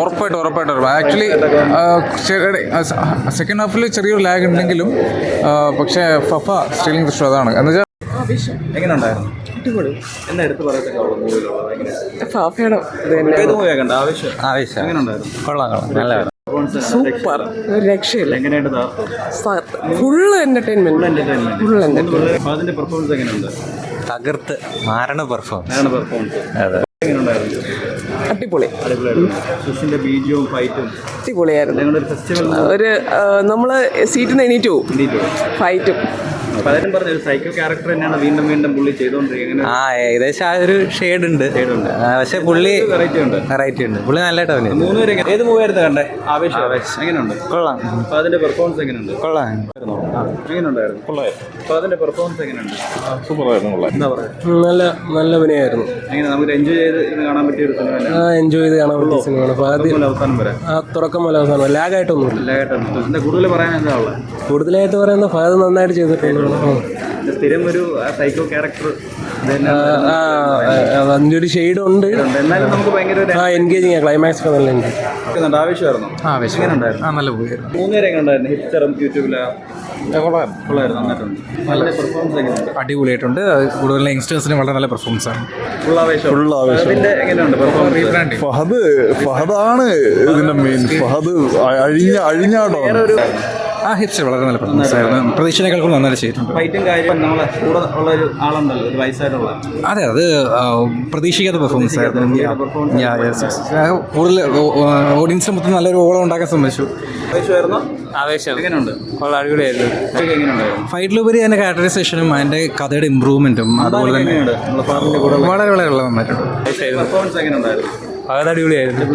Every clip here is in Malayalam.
ഉറപ്പായിട്ടും ആക്ച്വലി സെക്കൻഡ് ഹാഫിൽ ചെറിയൊരു ലാഗ് ഉണ്ടെങ്കിലും പക്ഷേ ഫഫ സ്റ്റീലിംഗ് ദൃശ്യം അതാണ് എന്ന് വെച്ചാൽ എങ്ങനെയുണ്ടായിരുന്നു? എന്താ എടുത്ത് സൂപ്പർ, രക്ഷയില്ല. Full entertainment. പെർഫോമൻസ് എങ്ങനെയുണ്ട്? തകർത്ത് മാരണ പെർഫോമൻസ്. അടിപൊളി. അടിപൊളിയായിരുന്നു. ഒരു നമ്മള് സീറ്റിൽ നിന്ന് എണീറ്റു ഫൈറ്റും. പലരും പറഞ്ഞു സൈക്കോ ക്യാരക്ടർ തന്നെയാണ് വീണ്ടും പുള്ളി ചെയ്തോണ്ടിരിക്കുന്നത്. ഏകദേശം ആ ഒരു ഷെയ്ഡ് ഉണ്ട്, പക്ഷെ പുള്ളി വെറൈറ്റി ഉണ്ട്. പുള്ളി നല്ലതായിട്ട് അഭിനയിച്ചു. മൂന്നുപേരെ ഏത് മൂവായിരുന്നു കണ്ടേ? ആവേശം എങ്ങനെയുണ്ട്? കൊള്ളാം. അപ്പൊ അതിന്റെ പെർഫോമൻസ് എങ്ങനെയുണ്ട്? കൊള്ളാം. എങ്ങനെയുണ്ടായിരുന്നു? അപ്പൊ അതിന്റെ പെർഫോമൻസ് എങ്ങനെയുണ്ട്? സൂപ്പറായിരുന്നു. എന്താ പറയുക? നല്ല അഭിനയമായിരുന്നു. എങ്ങനെ നമുക്ക് എൻജോയ് ചെയ്ത് കാണാൻ പറ്റിയ ഒരു സിനിമ? എൻജോയ് ചെയ്ത് കാണാൻ പറ്റിയ സിനിമയാണ്. അവസാനം വരെ തുടക്കം മുതൽ അവസാനം ലാഗായിട്ടൊന്നുമില്ല. കൂടുതൽ പറയാൻ എന്താ ഉള്ളത്? കൂടുതലായിട്ട് പറയുന്ന ഫഹദ് നന്നായിട്ട് ചെയ്തിട്ടുണ്ട്. സ്ഥിരം ഒരു സൈക്കോ ക്യാരക്ടർ അതിന്റെ ഒരു ഷെയ്ഡ് ഉണ്ട്. എന്നാലും നമുക്ക് ഭയങ്കര എൻഗേജിങ് ക്ലൈമാക്സ് ഒക്കെ നല്ല ആവശ്യമായിരുന്നു. നല്ല പോയി. മൂന്നുപേരെ ഉണ്ടായിരുന്നു. ഹിസ്റ്ററും യൂട്യൂബിലെ അടിപൊളിയായിട്ടുണ്ട്. കൂടുതൽ യങ്സ്റ്റേഴ്സിന് വളരെ നല്ല പെർഫോമൻസ് ആണ്. ഫുൾ ആവേശം. ഫഹദാണ് ഇതിന്റെ മെയിൻ. ഫഹദ് അഴിഞ്ഞാടോ. ഹിസ്റ്റർ വളരെ നല്ല പെർഫോമൻസ് ആയിരുന്നു. പ്രതീക്ഷനേക്കാൾ നന്നായി ചെയ്തിട്ടുണ്ട്. അതെ, അത് പ്രതീക്ഷിക്കാത്ത പെർഫോമൻസ് ആയിരുന്നു. കൂടുതൽ ഓഡിയൻസിന് മൊത്തം നല്ലൊരു ഓളം ഉണ്ടാക്കാൻ ശ്രമിച്ചു. അടിപൊളിയായിരുന്നു. ഫൈറ്റിലുപരി അതിന്റെ ക്യാരക്ടറൈസേഷനും അതിന്റെ കഥയുടെ ഇമ്പ്രൂവ്മെന്റും അതുപോലെ തന്നെ വളരെ വളരെ നന്നായിട്ടുണ്ട്. അടിപൊളിയായിരുന്നു.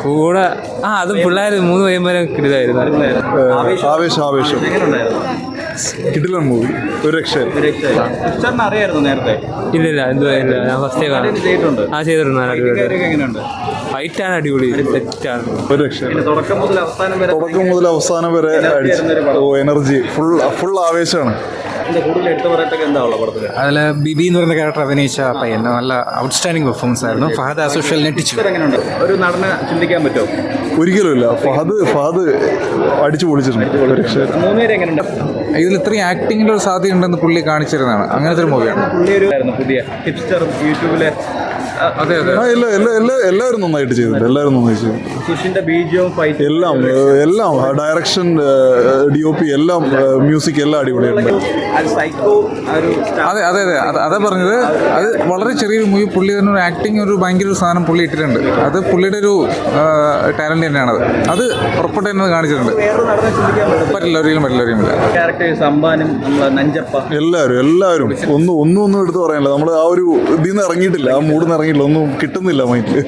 കൂടെ അത് പിള്ളേർ 3 വൈകുന്നേരം കിടിലായിരുന്നു. ആവേശം. കിടിലൻ മൂവി. ഒരു രക്ഷയില്ല. അറിയായിരുന്നു നേരത്തെ? ഇല്ല, ഞാൻ ഫസ്റ്റ് ചെയ്തിട്ടുണ്ട്. ഫൈറ്റാണ് അടിപൊളി, സെറ്റാണ്. ഒരു രക്ഷയില്ല. തുടക്കം മുതൽ അവസാനം വരെ എനർജി ഫുൾ ആവേശമാണ്. അതിൽ ബിബി എന്ന് പറയുന്ന ക്യാരക്ടർ അഭിനയിച്ച പയ്യൻ നല്ല ഔട്ട്സ്റ്റാൻഡിംഗ് പെർഫോമൻസ് ആയിരുന്നു. ഫഹദ് ആസ് യൂഷ്വൽ ഞെട്ടിച്ചു. ഒരു നടനെ ചിന്തിക്കാൻ പറ്റുമോ? ഒരിക്കലുമില്ല. ഫഹദ് അടിച്ചു പൊളിച്ചിട്ടുണ്ട്. ഇതിൽ ഇത്രയും ആക്ടിങ്ങിന്റെ ഒരു സാധ്യത ഉണ്ടെന്ന് പുള്ളി കാണിച്ചിരുന്നതാണ്. അങ്ങനത്തെ ഒരു മൂവിയാണ്. പുതിയ ഹിപ്സ്റ്ററും യൂട്യൂബിലെ എല്ലാവരും നന്നായിട്ട് ചെയ്തിട്ടുണ്ട്. സുഷിന്റെ ബീജവും എല്ലാം ഡയറക്ഷൻ, DOP എല്ലാം, മ്യൂസിക് എല്ലാം അടിപൊളിയാണ്. അതാ പറഞ്ഞത്. അത് വളരെ ചെറിയൊരു മൂവി. പുള്ളി തന്നെ ഒരു ആക്ടിങ് ഒരു ഭയങ്കര ഒരു സാധനം പുള്ളി ഇട്ടിട്ടുണ്ട്. അത് പുള്ളിയുടെ ഒരു ടാലന്റ് തന്നെയാണത്. അത് ഉറപ്പായിട്ട് തന്നെ കാണിച്ചിട്ടുണ്ട്. പറ്റില്ല, ഒരിക്കലും എല്ലാവരും ഒന്നും എടുത്ത് പറയാനില്ല. നമ്മൾ ആ ഒരു ഇതിൽ നിന്ന് ഇറങ്ങിയിട്ടില്ല, ആ മൂഡിൽ നിന്ന് ഇറങ്ങിയിട്ടില്ല, ഒന്നും കിട്ടുന്നില്ല മൈൻഡിൽ.